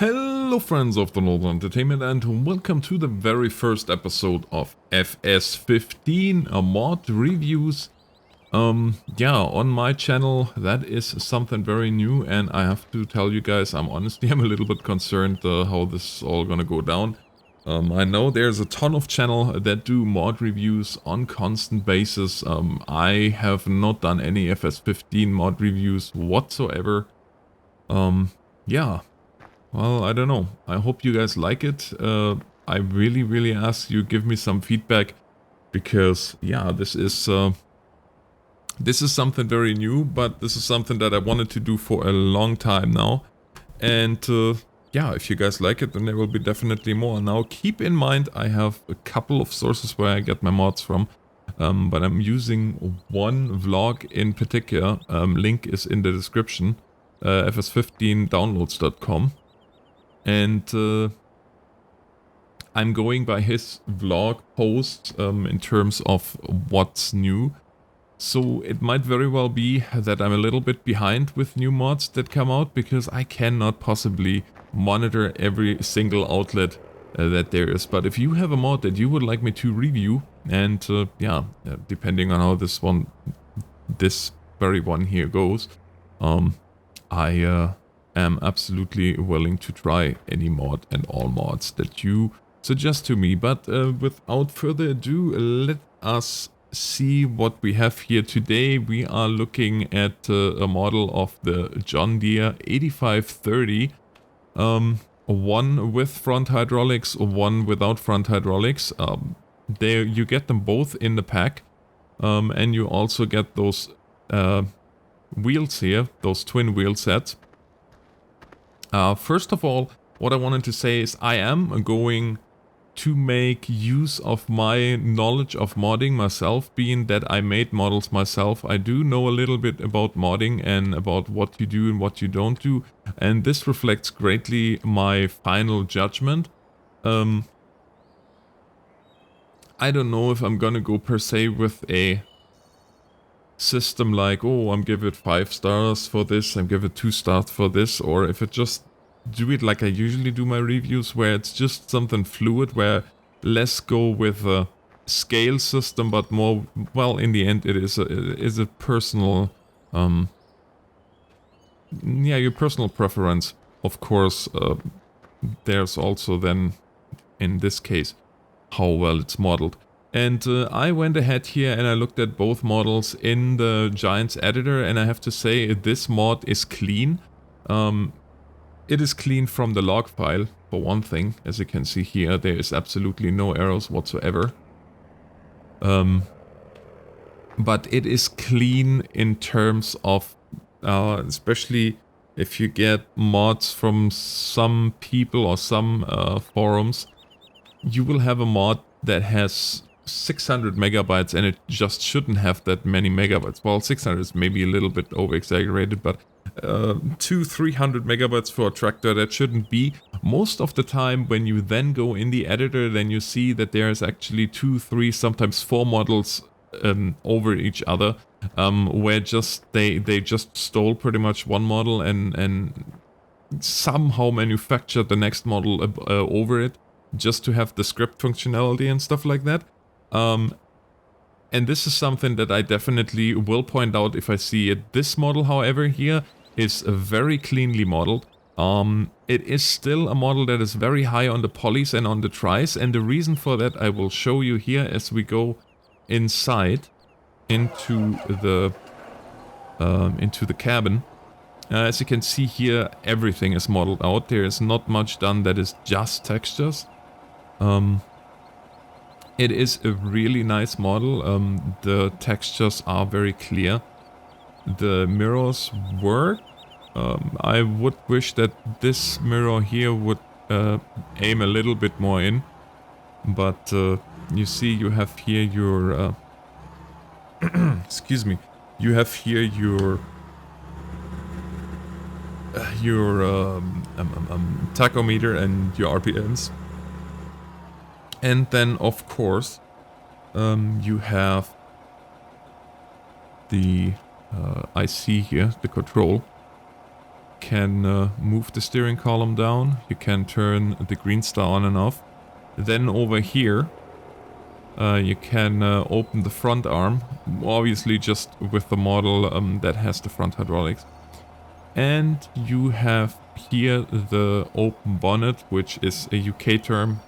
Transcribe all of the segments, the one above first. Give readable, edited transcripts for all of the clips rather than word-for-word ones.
Hello friends of the Northern Entertainment and welcome to the very first episode of FS15 mod reviews. On my channel that is something very new, and I have to tell you guys I'm a little bit concerned how this is all gonna go down. I know there's a ton of channel that do mod reviews on constant basis. I have not done any FS15 mod reviews whatsoever. Well, I don't know. I hope you guys like it. I really ask you give me some feedback because this is something very new, but this is something that I wanted to do for a long time now. And if you guys like it, then there will be definitely more. Now keep in mind I have a couple of sources where I get my mods from, but I'm using one vlog in particular. Link is in the description. fs15downloads.com. And I'm going by his vlog post in terms of what's new. So it might very well be that I'm a little bit behind with new mods that come out, because I cannot possibly monitor every single outlet that there is. But if you have a mod that you would like me to review, and depending on how this very one here goes, I am absolutely willing to try any mod and all mods that you suggest to me. But without further ado, let us see what we have here today. We are looking at a model of the John Deere 8530. One with front hydraulics, one without front hydraulics. There you get them both in the pack, and you also get those wheels here, those twin wheel sets. First of all, what I wanted to say is I am going to make use of my knowledge of modding myself, being that I made models myself. I do know a little bit about modding and about what you do and what you don't do, and this reflects greatly my final judgment. I don't know if I'm gonna go per se with a system like, oh, I'm give it 5 stars for this, I'm give it 2 stars for this, or if it just do it like I usually do my reviews, where it's just something fluid, where less go with a scale system, but more, well, in the end it is a personal, your personal preference. Of course, there's also then, in this case, how well it's modeled. And I went ahead here and I looked at both models in the Giants editor, and I have to say this mod is clean. It is clean from the log file, for one thing. As you can see here, there is absolutely no errors whatsoever. But it is clean in terms of, especially if you get mods from some people or some forums, you will have a mod that has 600 megabytes and it just shouldn't have that many megabytes. Well, 600 is maybe a little bit over exaggerated, but 200-300 megabytes for a tractor, that shouldn't be. Most of the time when you then go in the editor, then you see that there's actually 2, 3, sometimes 4 models over each other, where they just stole pretty much one model and somehow manufactured the next model over it, just to have the script functionality and stuff like that. And this is something that I definitely will point out if I see it. This model, however, here is very cleanly modeled. It is still a model that is very high on the polys and on the tries, and the reason for that I will show you here as we go inside into the cabin. As you can see here, everything is modeled out. There is not much done that is just textures. It is a really nice model. The textures are very clear. The mirrors work. I would wish that this mirror here would aim a little bit more in. But you see, you have here your... excuse me. You have here your tachometer and your RPMs. And then, of course, you have the IC here, the control. can move the steering column down. You can turn the green star on and off. Then over here, you can open the front arm, obviously just with the model that has the front hydraulics. And you have here the open bonnet, which is a UK term.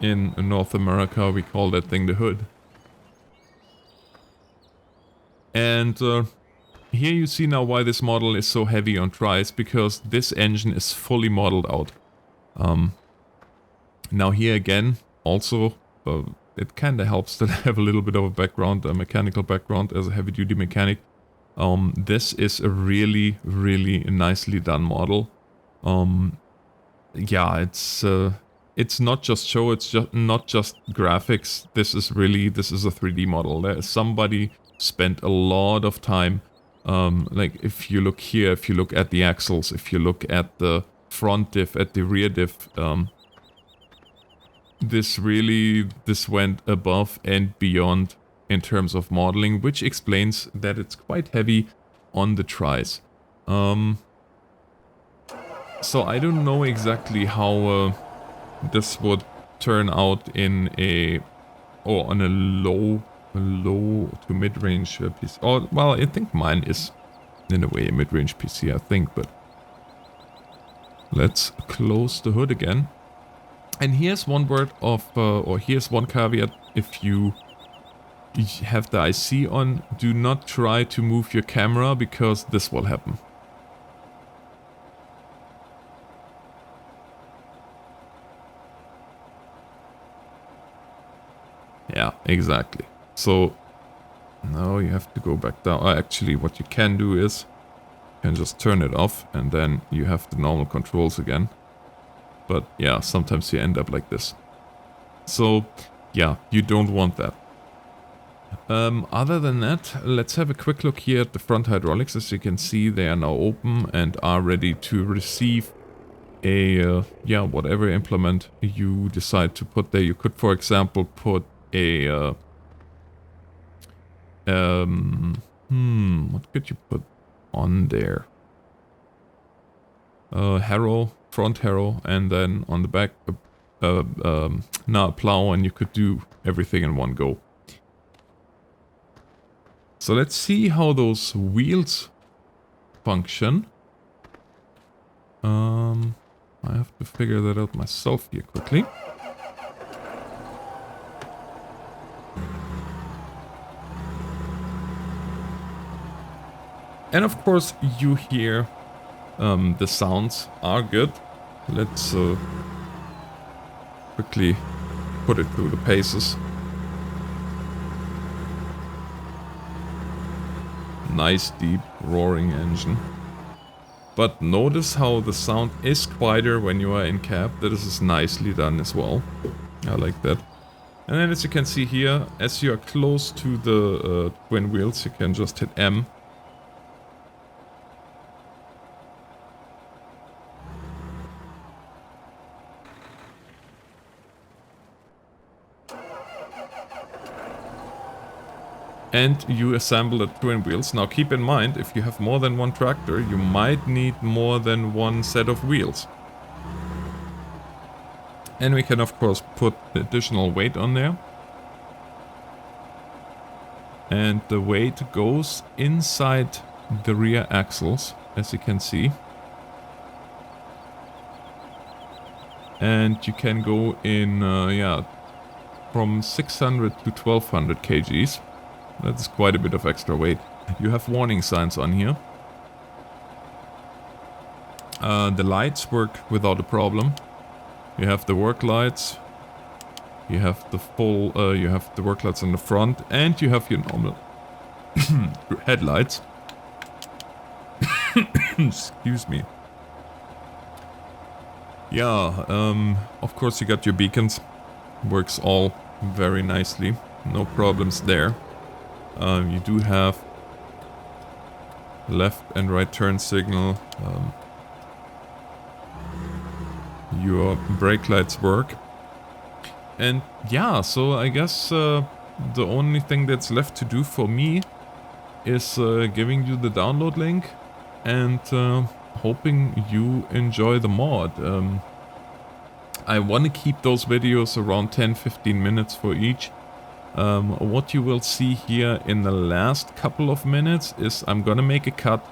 In North America, we call that thing the hood. And here you see now why this model is so heavy on tries, because this engine is fully modeled out. Now here again, also, it kind of helps that I have a little bit of a background, a mechanical background as a heavy-duty mechanic. This is a really, really nicely done model. Yeah, it's not just show, it's just not just graphics. This is a 3D model. Somebody spent a lot of time. Like if you look here, if you look at the axles, if you look at the front diff, at the rear diff, this went above and beyond in terms of modeling, which explains that it's quite heavy on the tries. So I don't know exactly how this would turn out in on a low to mid-range PC. Oh, well, I think mine is in a way a mid-range PC, I think, but let's close the hood again. And here's one word of, or here's one caveat: if you have the IC on, do not try to move your camera, because this will happen. Yeah, exactly. So now you have to go back down. Actually, what you can do is you can just turn it off, and then you have the normal controls again. But yeah, sometimes you end up like this. So yeah, you don't want that. Other than that, let's have a quick look here at the front hydraulics. As you can see, they are now open and are ready to receive a yeah, whatever implement you decide to put there. You could, for example, put a what could you put on there? Harrow, front harrow, and then on the back now a plow, and you could do everything in one go. So let's see how those wheels function. I have to figure that out myself here quickly. And of course you hear the sounds are good. Let's quickly put it through the paces. Nice deep roaring engine. But notice how the sound is quieter when you are in cab. This is nicely done as well. I like that. And then as you can see here, as you are close to the twin wheels, you can just hit M. And you assemble the twin wheels. Now keep in mind, if you have more than one tractor, you might need more than one set of wheels. And we can of course put additional weight on there. And the weight goes inside the rear axles, as you can see. And you can go in, yeah, from 600 to 1200 kgs. That's quite a bit of extra weight. You have warning signs on here. The lights work without a problem. You have the work lights. You have the full, you have the work lights on the front, and you have your normal headlights. Excuse me. Yeah, of course you got your beacons. Works all very nicely. No problems there. You do have left and right turn signal. Your brake lights work. And yeah, so I guess the only thing that's left to do for me is giving you the download link and hoping you enjoy the mod. I want to keep those videos around 10-15 minutes for each. What you will see here in the last couple of minutes is I'm gonna make a cut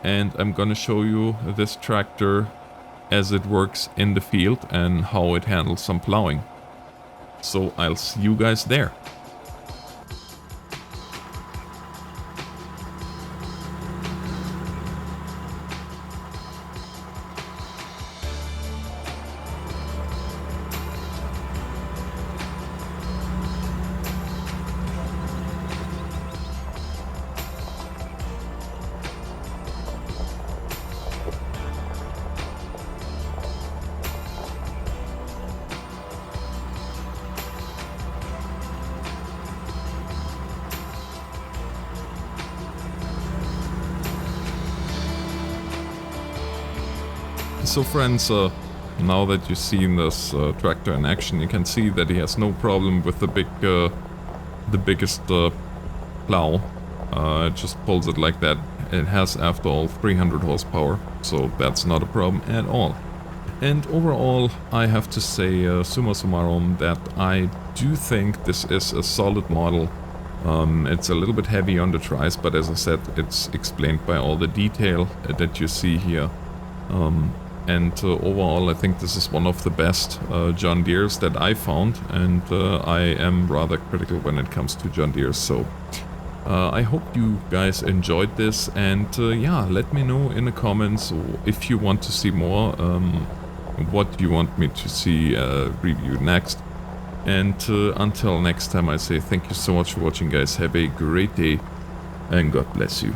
and I'm gonna show you this tractor as it works in the field and how it handles some plowing. So I'll see you guys there. So friends, now that you've seen this tractor in action, you can see that he has no problem with the biggest plow. It just pulls it like that. It has, after all, 300 horsepower, so that's not a problem at all. And overall, I have to say, summa summarum, that I do think this is a solid model. It's a little bit heavy on the tries, but as I said, it's explained by all the detail that you see here. And overall, I think this is one of the best John Deeres that I found, and I am rather critical when it comes to John Deere. So I hope you guys enjoyed this, and yeah, let me know in the comments if you want to see more, what you want me to see review next. And until next time, I say thank you so much for watching, guys. Have a great day, and God bless you.